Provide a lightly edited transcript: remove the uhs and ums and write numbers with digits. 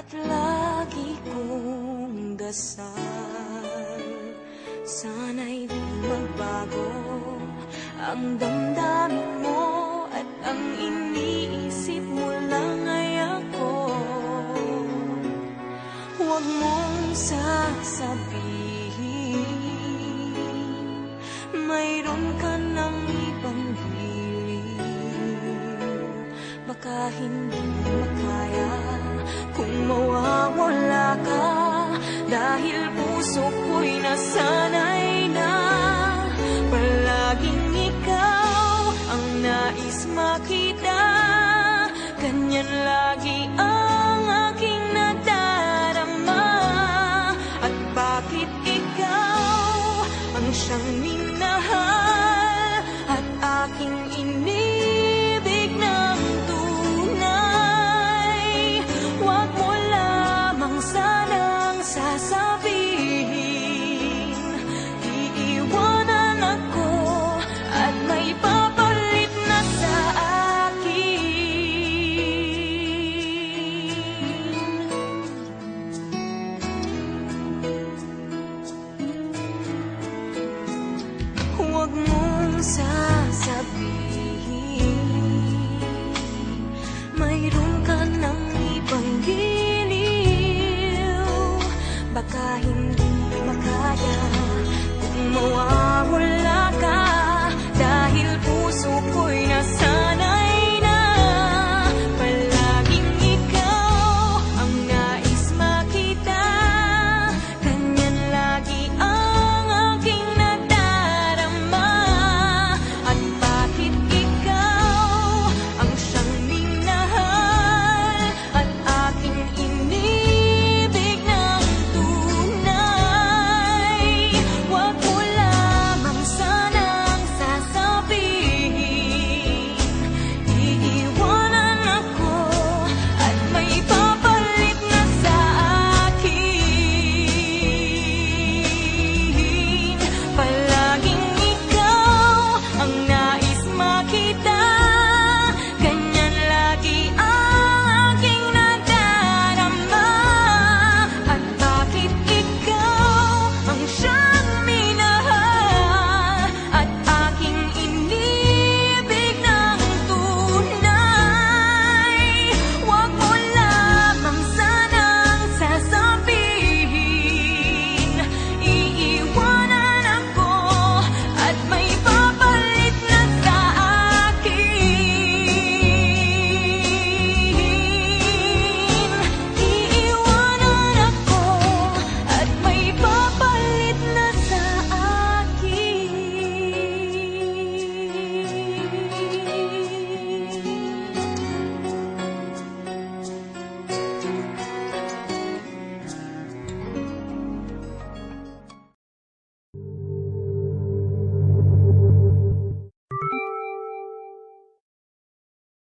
At lagi kong dasal, sana'y di magbago ang damdamin mo at ang iniisip mo lang ay ako. Huwag mong sasabihin mayroon ka ng ibang hiling. Baka hindi makaya kung mawawala ka, dahil puso ko'y nasanay na palaging ikaw ang nais makita. Ganyan lagi